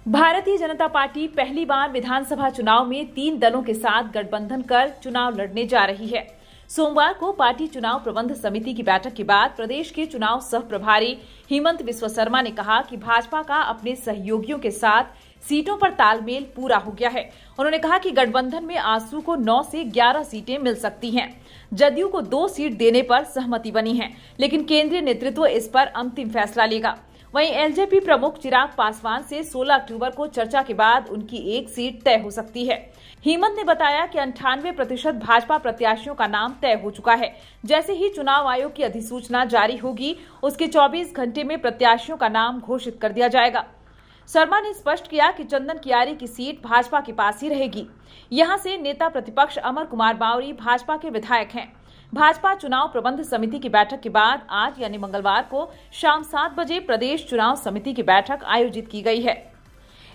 Bharatiya Janata party पहली बार विधानसभा चुनाव में 3 दलों के साथ गठबंधन कर चुनाव लड़ने जा रही है। सोमवार को पार्टी चुनाव प्रबंध समिति की बैठक के बाद प्रदेश के चुनाव सह प्रभारी हेमंत विश्व शर्मा ने कहा कि भाजपा का अपने सहयोगियों के साथ सीटों पर तालमेल पूरा हो गया है। उन्होंने कहा कि गठबंधन में आजसू को 9 से 11 सीटें मिल सकती हैं। जदयू को 2 सीट देने पर सहमति बनी है, लेकिन केंद्रीय नेतृत्व इस पर अंतिम फैसला लेगा। वहीं एलजेपी प्रमुख चिराग पासवान से 16 अक्टूबर को चर्चा के बाद उनकी 1 सीट तय हो सकती है। हेमंत ने बताया कि 98% भाजपा प्रत्याशियों का नाम तय हो चुका है। जैसे ही चुनाव आयोग की अधिसूचना जारी होगी, उसके 24 घंटे में प्रत्याशियों का नाम घोषित कर दिया जाएगा। शर्मा ने स्पष्ट किया कि चंदन कियारी की सीट भाजपा के पास ही रहेगी। यहां से नेता प्रतिपक्ष अमर कुमार बावरी भाजपा के विधायक हैं। भाजपा चुनाव प्रबंध समिति की बैठक के बाद आज यानी मंगलवार को शाम 7 बजे प्रदेश चुनाव समिति की बैठक आयोजित की गई है।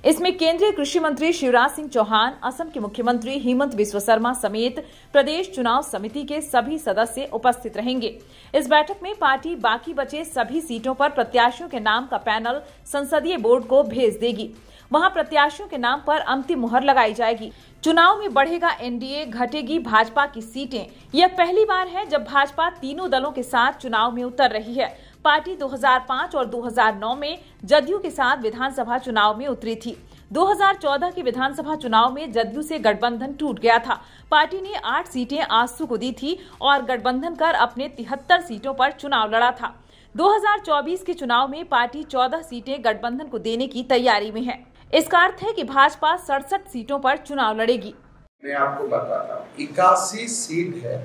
इसमें केंद्रीय कृषि मंत्री शिवराज सिंह चौहान, असम के मुख्यमंत्री हेमंत विश्व शर्मा समेत प्रदेश चुनाव समिति के सभी सदस्य उपस्थित रहेंगे। इस बैठक में पार्टी बाकी बचे सभी सीटों पर प्रत्याशियों के नाम का पैनल संसदीय बोर्ड को भेज देगी। वहां प्रत्याशियों के नाम पर अंतिम मुहर लगाई जाएगी। चुनाव में बढ़ेगा एनडीए, घटेगी भाजपा की सीटें। यह पहली बार है जब भाजपा तीनों दलों के साथ चुनाव में उतर रही है। पार्टी 2005 और 2009 में जदयू के साथ विधानसभा चुनाव में उतरी थी। 2014 के विधानसभा चुनाव में जदयू से गठबंधन टूट गया था। पार्टी ने 8 सीटें आजसू को दी थी और गठबंधन कर अपने 73 सीटों पर चुनाव लड़ा था। 2024 के चुनाव में पार्टी 14 सीटें गठबंधन को देने की तैयारी में है। इसका अर्थ है कि भाजपा 67 सीटों पर चुनाव लड़ेगी। मैं आपको बताता हूँ, 81 सीट है।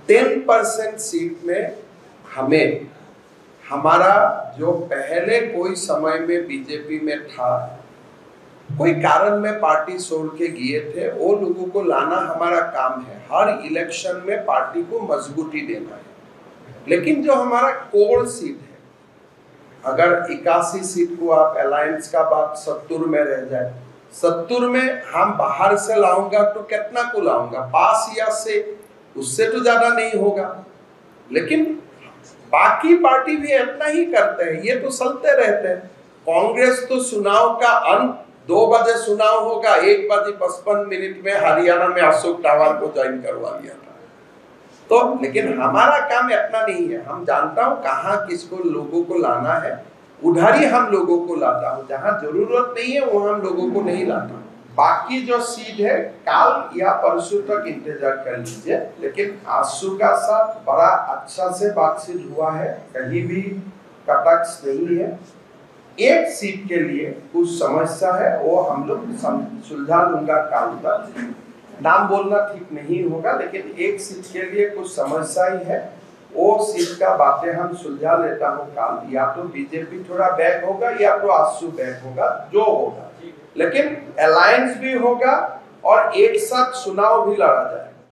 10% सीट में हमें हमारा जो पहले कोई समय में बीजेपी में था, कोई कारण में पार्टी छोड़ के गए थे, वो लोगों को लाना हमारा काम है। हर इलेक्शन में पार्टी को मजबूती देना है। लेकिन जो हमारा कोर सीट है, अगर 81 सीट को आप अलायंस का बात 70 में रह जाए, 70 में हम बाहर से लाऊंगा तो कितना को लाऊंगा, 5 या से उससे तो ज्यादा नहीं होगा। लेकिन बाकी पार्टी भी इतना ही करते हैं, ये तो चलते रहते हैं। कांग्रेस तो चुनाव का अंत 2 बजे चुनाव होगा, 1 बजे 55 में हरियाणा में अशोक टावर को ज्वाइन करवा लिया था। तो लेकिन हमारा काम इतना नहीं है। हम जानता हूँ कहाँ किसको लोगों को लाना है, उधर ही हम लोगों को लाता हूँ। जहाँ जरूरत नहीं है वो हम लोगों को नहीं लाता। बाकी जो सीट है कल या परसों तक इंतजार कर लीजिए। लेकिन आजसू का साथ बड़ा अच्छा से बातचीत हुआ है, कहीं भी कटक्स नहीं है। 1 सीट के लिए कुछ समस्या है, वो हम लोग सुलझा दूंगा काल तक। नाम बोलना ठीक नहीं होगा, लेकिन 1 सीट के लिए कुछ समस्या ही है। वो सीट का बातें हम सुलझा लेता हूँ काल। या तो बीजेपी थोड़ा बैक होगा या तो आजसू बैक होगा, जो होगा। लेकिन अलायंस भी होगा और एक साथ चुनाव भी लड़ा जाए।